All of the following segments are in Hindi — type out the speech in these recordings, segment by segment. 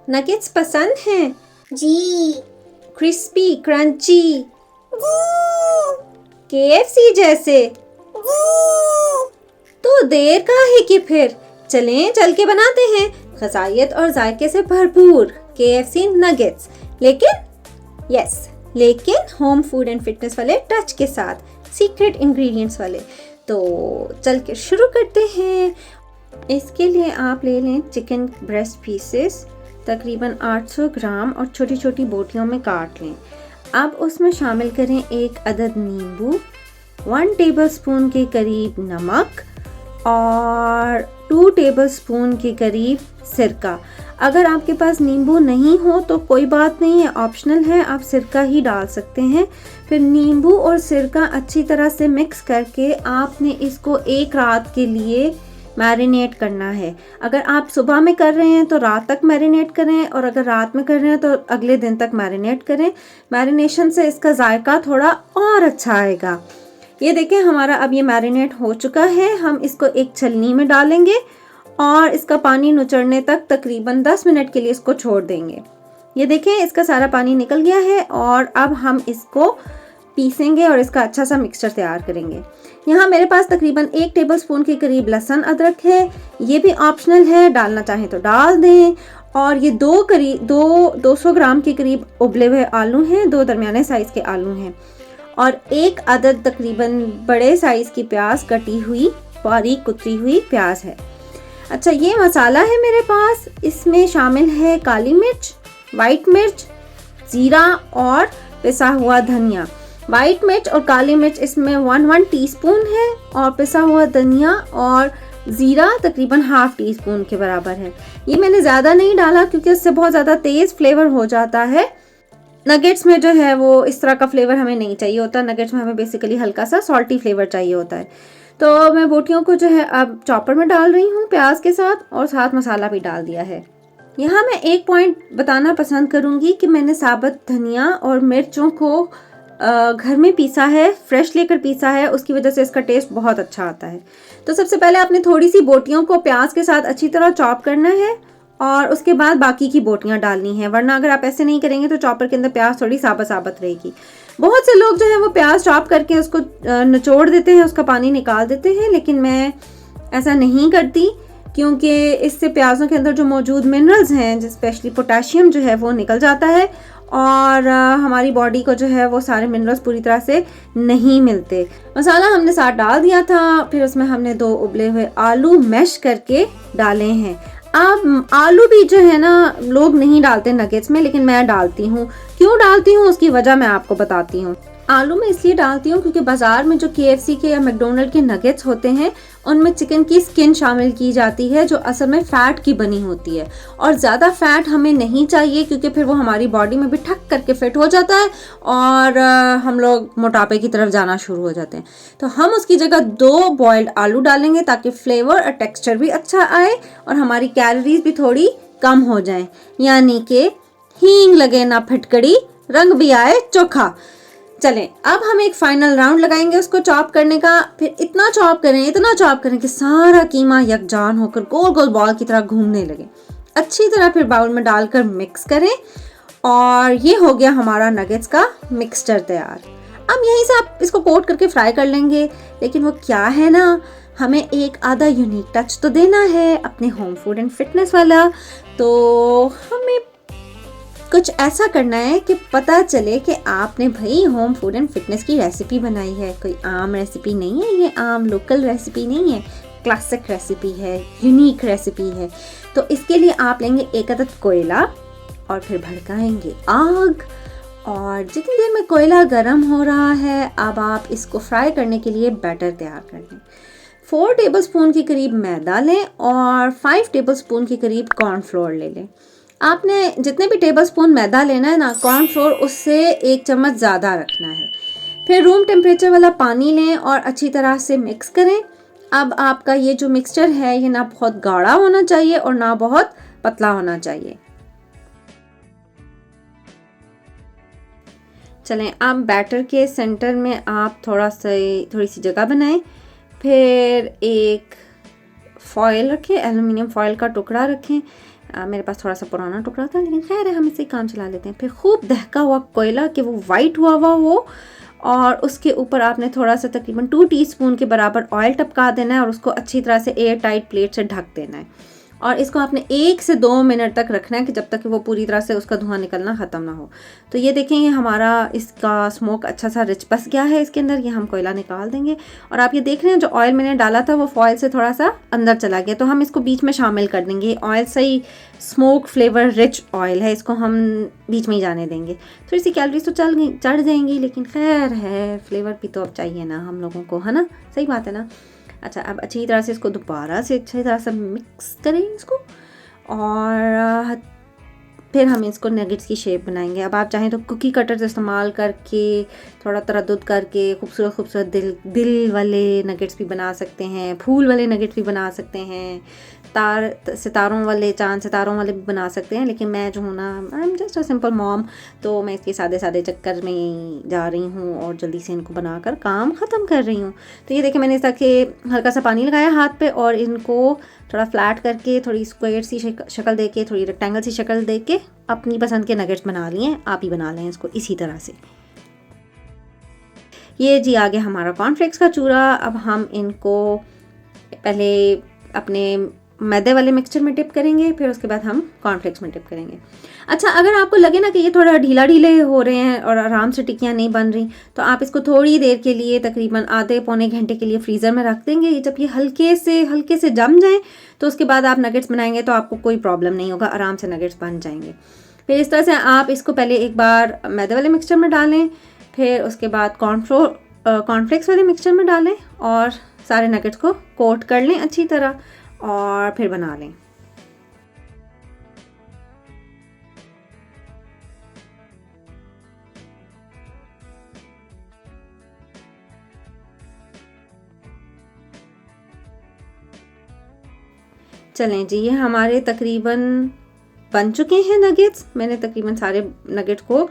नगेट्स पसंद हैं? जी। क्रिस्पी क्रंची जी। KFC जैसे? जी। तो देर काहे की फिर, चलें चल के बनाते हैं ग़ज़ाइयत और जायके से भरपूर KFC नगेट्स, लेकिन होम फूड एंड फिटनेस वाले टच के साथ, सीक्रेट इंग्रेडिएंट्स वाले। तो चल के शुरू करते हैं। इसके लिए आप ले लें चिकन ब्रेस्ट पीसेस तकरीबन 800 ग्राम और छोटी छोटी बोटियों में काट लें। अब उसमें शामिल करें 1 अदद नींबू, 1 टेबलस्पून के करीब नमक और 2 टेबलस्पून के करीब सिरका। अगर आपके पास नींबू नहीं हो तो कोई बात नहीं है, ऑप्शनल है, आप सिरका ही डाल सकते हैं। फिर नींबू और सिरका अच्छी तरह से मिक्स करके आपने इसको 1 रात के लिए मैरिनेट करना है। अगर आप सुबह में कर रहे हैं तो रात तक मैरिनेट करें, और अगर रात में कर रहे हैं तो अगले दिन तक मैरिनेट करें। मैरिनेशन से इसका जायका थोड़ा और अच्छा आएगा। ये देखें हमारा अब ये मैरिनेट हो चुका है। हम इसको एक छलनी में डालेंगे और इसका पानी नुचड़ने तक तकरीबन 10 मिनट के लिए इसको छोड़ देंगे। ये देखें इसका सारा पानी निकल गया है और अब हम इसको पीसेंगे और इसका अच्छा सा मिक्सचर तैयार करेंगे। यहाँ मेरे पास तकरीबन 1 टेबलस्पून के करीब लहसुन अदरक है, ये भी ऑप्शनल है, डालना चाहें तो डाल दें। और ये 200 ग्राम के करीब उबले हुए आलू हैं, 2 दरमियाने साइज़ के आलू हैं, और 1 अदद तकरीबन बड़े साइज़ की प्याज, कटी हुई बारीक कुतरी हुई प्याज है। अच्छा, ये मसाला है मेरे पास, इसमें शामिल है काली मिर्च, वाइट मिर्च, ज़ीरा और पिसा हुआ धनिया। वाइट मिर्च और काली मिर्च इसमें 1 टीस्पून है और पिसा हुआ धनिया और ज़ीरा तकरीबन ½ टीस्पून के बराबर है। ये मैंने ज़्यादा नहीं डाला क्योंकि इससे बहुत ज़्यादा तेज़ फ्लेवर हो जाता है। नगेट्स में जो है वो इस तरह का फ्लेवर हमें नहीं चाहिए होता। नगेट्स में हमें बेसिकली हल्का सा सॉल्टी फ्लेवर चाहिए होता है। तो मैं बोटियों को जो है अब चॉपर में डाल रही हूँ प्याज के साथ, और साथ मसाला भी डाल दिया है। यहाँ मैं एक पॉइंट बताना पसंद करूँगी कि मैंने साबुत धनिया और मिर्चों को घर में पीसा है, फ्रेश लेकर पीसा है, उसकी वजह से इसका टेस्ट बहुत अच्छा आता है। तो सबसे पहले आपने थोड़ी सी बोटियों को प्याज के साथ अच्छी तरह चॉप करना है और उसके बाद बाकी की बोटियां डालनी है, वरना अगर आप ऐसे नहीं करेंगे तो चॉपर के अंदर प्याज थोड़ी साबत रहेगी। बहुत से लोग जो है वो प्याज चॉप करके उसको निचोड़ देते हैं, उसका पानी निकाल देते हैं, लेकिन मैं ऐसा नहीं करती क्योंकि इससे प्याज़ों के अंदर जो मौजूद मिनरल्स हैं, स्पेशली पोटेशियम जो है वो निकल जाता है और हमारी बॉडी को जो है वो सारे मिनरल्स पूरी तरह से नहीं मिलते। मसाला हमने साथ डाल दिया था, फिर उसमें हमने 2 उबले हुए आलू मैश करके डाले हैं। अब आलू भी जो है ना लोग नहीं डालते नगेट्स में, लेकिन मैं डालती हूँ। क्यों डालती हूँ उसकी वजह मैं आपको बताती हूँ। आलू मैं इसलिए डालती हूँ क्योंकि बाजार में जो KFC के या मैकडोनल्ड के नगेट्स होते हैं उनमें चिकन की स्किन शामिल की जाती है जो असल में फ़ैट की बनी होती है, और ज़्यादा फ़ैट हमें नहीं चाहिए क्योंकि फिर वो हमारी बॉडी में भी ठक करके फिट हो जाता है और हम लोग मोटापे की तरफ जाना शुरू हो जाते हैं। तो हम उसकी जगह 2 बॉइल्ड आलू डालेंगे ताकि फ्लेवर और टेक्स्चर भी अच्छा आए और हमारी कैलोरीज भी थोड़ी कम हो जाएं, यानी कि हींग लगे ना फिटकड़ी, रंग भी आए चोखा। चलें, अब हम एक फाइनल राउंड लगाएंगे उसको चॉप करने का। फिर इतना चॉप करें कि सारा कीमा यकजान होकर गोल गोल बॉल की तरह घूमने लगे। अच्छी तरह फिर बाउल में डालकर मिक्स करें और ये हो गया हमारा नगेट्स का मिक्सचर तैयार। अब यहीं से आप इसको कोट करके फ्राई कर लेंगे, लेकिन वो क्या है ना, हमें एक आधा यूनिक टच तो देना है अपने होम फूड एंड फिटनेस वाला। तो हमें कुछ ऐसा करना है कि पता चले कि आपने भाई होम फूड एंड फिटनेस की रेसिपी बनाई है। कोई आम रेसिपी नहीं है, ये आम लोकल रेसिपी नहीं है, क्लासिक रेसिपी है, यूनिक रेसिपी है। तो इसके लिए आप लेंगे 1 अदद कोयला और फिर भड़काएंगे आग, और जितनी देर में कोयला गर्म हो रहा है अब आप इसको फ्राई करने के लिए बैटर तैयार कर लें। 4 टेबलस्पून के करीब मैदा लें और 5 टेबलस्पून के करीब कॉर्नफ्लोर ले लें। आपने जितने भी टेबलस्पून मैदा लेना है ना, कॉर्नफ्लोर उससे 1 चम्मच ज़्यादा रखना है। फिर रूम टेम्परेचर वाला पानी लें और अच्छी तरह से मिक्स करें। अब आपका ये जो मिक्सचर है ये ना बहुत गाढ़ा होना चाहिए और ना बहुत पतला होना चाहिए। चलें, अब बैटर के सेंटर में आप थोड़ी सी जगह बनाएं, फिर एक फॉयल रखें, एल्युमिनियम फॉयल का टुकड़ा रखें, मेरे पास थोड़ा सा पुराना टुकड़ा था, लेकिन खैर है, हम इसे काम चला लेते हैं। फिर खूब दहका हुआ कोयला कि वो वाइट हुआ हो, और उसके ऊपर आपने थोड़ा सा तकरीबन 2 टीस्पून के बराबर ऑयल टपका देना है और उसको अच्छी तरह से एयर टाइट प्लेट से ढक देना है। और इसको आपने 1 से 2 मिनट तक रखना है कि जब तक कि वो पूरी तरह से उसका धुआं निकलना ख़त्म ना हो। तो ये देखेंगे हमारा इसका स्मोक अच्छा सा रिच बस गया है इसके अंदर। ये हम कोयला निकाल देंगे और आप ये देख रहे हैं जो ऑयल मैंने डाला था वो फॉयल से थोड़ा सा अंदर चला गया, तो हम इसको बीच में शामिल कर देंगे। ऑयल सही स्मोक फ्लेवर रिच ऑयल है, इसको हम बीच में ही जाने देंगे। थोड़ी सी कैलोरीज तो चढ़ जाएंगी, लेकिन खैर है, फ्लेवर भी तो अब चाहिए ना हम लोगों को, है ना, सही बात है ना। अच्छा, अब अच्छी तरह से इसको दोबारा से अच्छी तरह से मिक्स करें इसको, और फिर हम इसको नगेट्स की शेप बनाएंगे। अब आप चाहें तो कुकी कटर्स इस्तेमाल करके थोड़ा तरद्दुद करके खूबसूरत खूबसूरत दिल वाले नगेट्स भी बना सकते हैं, फूल वाले नगेट्स भी बना सकते हैं, सितारों वाले, चांद सितारों वाले भी बना सकते हैं। लेकिन मैं जो हूँ ना, I am just a simple mom, तो मैं इसके सादे सादे चक्कर में जा रही हूँ और जल्दी से इनको बनाकर काम ख़त्म कर रही हूँ। तो ये देखिए, मैंने इस तरह हल्का सा पानी लगाया हाथ पे और इनको थोड़ा फ्लैट करके, थोड़ी स्क्वायर सी शक्ल दे के, थोड़ी रेक्टेंगल सी शक्ल दे के अपनी पसंद के नगेट्स बना लिए। आप ही बना लें इसको इसी तरह से। ये जी आ गया हमारा कॉर्नफ्लेक्स का चूरा। अब हम इनको पहले अपने मैदे वाले मिक्सचर में डिप करेंगे, फिर उसके बाद हम कॉर्नफ्लेक्स में डिप करेंगे। अच्छा, अगर आपको लगे ना कि ये थोड़ा ढीला ढीले हो रहे हैं और आराम से टिक्कियाँ नहीं बन रही, तो आप इसको थोड़ी देर के लिए, तकरीबन आधे पौने घंटे के लिए फ्रीज़र में रख देंगे। जब ये हल्के से जम जाएँ तो उसके बाद आप नगेट्स बनाएंगे तो आपको कोई प्रॉब्लम नहीं होगा, आराम से नगेट्स बन जाएंगे। फिर इस तरह से आप इसको पहले एक बार मैदे वाले मिक्सचर में डालें, फिर उसके बाद कॉर्नफ्लेक्स वाले मिक्सचर में डालें और सारे नगेट्स को कोट कर लें अच्छी तरह और फिर बना लें। चलें जी, ये हमारे तकरीबन बन चुके हैं नगेट्स। मैंने तकरीबन सारे नगेट्स को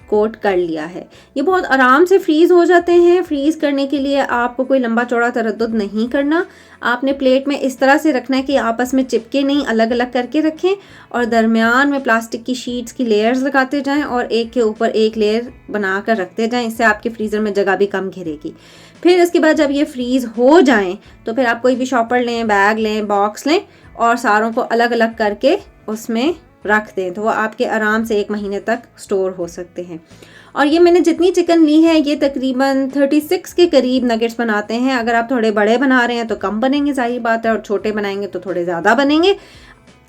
कोट कर लिया है। ये बहुत आराम से फ्रीज़ हो जाते हैं। फ्रीज़ करने के लिए आपको कोई लंबा चौड़ा तरद्दुद नहीं करना। आपने प्लेट में इस तरह से रखना है कि आपस में चिपके नहीं, अलग अलग करके रखें और दरमियान में प्लास्टिक की शीट्स की लेयर्स लगाते जाएं और एक के ऊपर एक लेयर बना कर रखते जाएं। इससे आपके फ्रीज़र में जगह भी कम घेरेगी। फिर इसके बाद जब ये फ्रीज़ हो जाएं तो फिर आप कोई भी शॉपर लें, बैग लें, बॉक्स लें और सारों को अलग अलग करके उसमें रख दें, तो वो आपके आराम से 1 महीने तक स्टोर हो सकते हैं। और ये मैंने जितनी चिकन ली है, ये तकरीबन 36 के करीब नगेट्स बनाते हैं। अगर आप थोड़े बड़े बना रहे हैं तो कम बनेंगे, जाहिर बात है, और छोटे बनाएंगे तो थोड़े ज़्यादा बनेंगे।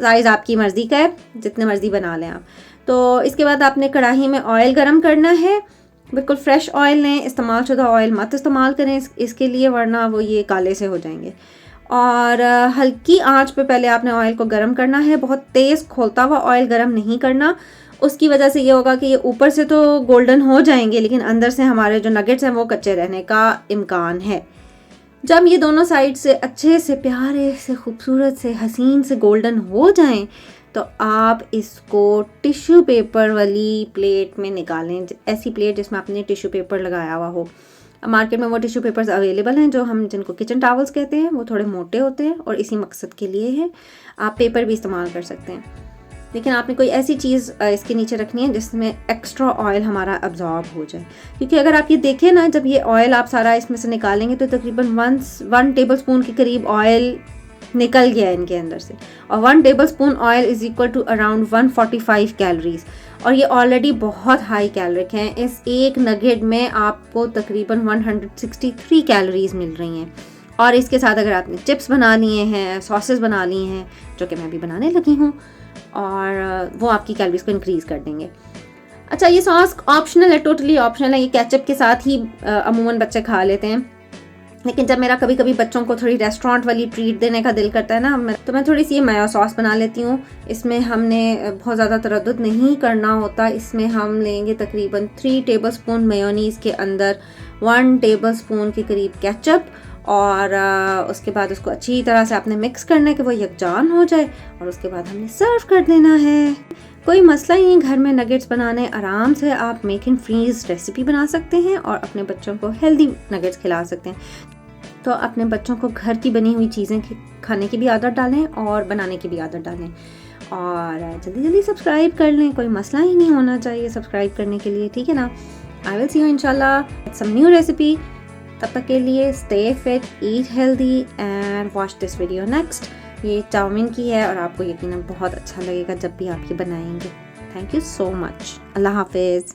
साइज़ आपकी मर्ज़ी का है, जितने मर्ज़ी बना लें आप। तो इसके बाद आपने कढ़ाई में ऑयल गर्म करना है। बिल्कुल फ्रेश ऑयल लें, इस्तेमाल शुदा ऑयल मत इस्तेमाल करें इसके लिए, वरना वो ये काले से हो जाएंगे। और हल्की आंच पे पहले आपने ऑयल को गर्म करना है। बहुत तेज़ खोलता हुआ ऑयल गर्म नहीं करना। उसकी वजह से ये होगा कि ये ऊपर से तो गोल्डन हो जाएंगे, लेकिन अंदर से हमारे जो नगेट्स हैं वो कच्चे रहने का इम्कान है। जब ये दोनों साइड से अच्छे से, प्यारे से, खूबसूरत से, हसीन से गोल्डन हो जाएं तो आप इसको टिश्यू पेपर वाली प्लेट में निकालें। ऐसी प्लेट जिसमें आपने टिश्यू पेपर लगाया हुआ हो। मार्केट में वो टिश्यू पेपर्स अवेलेबल हैं जो हम जिनको किचन टॉवल्स कहते हैं। वो थोड़े मोटे होते हैं और इसी मकसद के लिए है। आप पेपर भी इस्तेमाल कर सकते हैं, लेकिन आपने कोई ऐसी चीज़ इसके नीचे रखनी है जिसमें एक्स्ट्रा ऑयल हमारा अब्जॉर्ब हो जाए। क्योंकि अगर आप ये देखें ना, जब ये ऑयल आप सारा इसमें से निकालेंगे तो तकरीबन 1 टेबल स्पून के करीब ऑयल निकल गया इनके अंदर से, और 1 tablespoon oil is equal to around 145 calories, और ये ऑलरेडी बहुत हाई कैलोरिक हैं। इस एक नगेट में आपको तकरीबन 163 कैलोरीज मिल रही हैं। और इसके साथ अगर आपने चिप्स बना लिए हैं, सॉसेस बना लिए हैं, जो कि मैं भी बनाने लगी हूँ, और वो आपकी कैलोरीज को इंक्रीज़ कर देंगे। अच्छा, ये सॉस ऑप्शनल है, टोटली ऑप्शनल है। ये केचप के साथ ही अमूमन बच्चे खा लेते हैं, लेकिन जब मेरा कभी कभी बच्चों को थोड़ी रेस्टोरेंट वाली ट्रीट देने का दिल करता है ना, तो मैं थोड़ी सी ये मायो सॉस बना लेती हूँ। इसमें हमने बहुत ज़्यादा तरद्दुद नहीं करना होता। इसमें हम लेंगे तकरीबन 3 टेबल स्पून मेयोनीज़ के अंदर 1 टेबल स्पून के करीब केचप, और उसके बाद उसको अच्छी तरह से आपने मिक्स करना है कि वो यकजान हो जाए, और उसके बाद हमने सर्व कर देना है। कोई मसला ही नहीं, घर में नगेट्स बनाने आराम से आप मेक एंड फ्रीज रेसिपी बना सकते हैं और अपने बच्चों को हेल्दी नगेट्स खिला सकते हैं। तो अपने बच्चों को घर की बनी हुई चीज़ें खाने की भी आदत डालें और बनाने की भी आदत डालें। और जल्दी जल्दी सब्सक्राइब कर लें, कोई मसला ही नहीं होना चाहिए सब्सक्राइब करने के लिए, ठीक है ना। आई विल सी यू इंशाल्लाह सम न्यू रेसिपी। तब तक के लिए stay fit, eat healthy and watch this video next. ये चाउमीन की है और आपको यकीनन बहुत अच्छा लगेगा जब भी आप ये बनाएंगे। Thank you so much. Allah हाफिज़।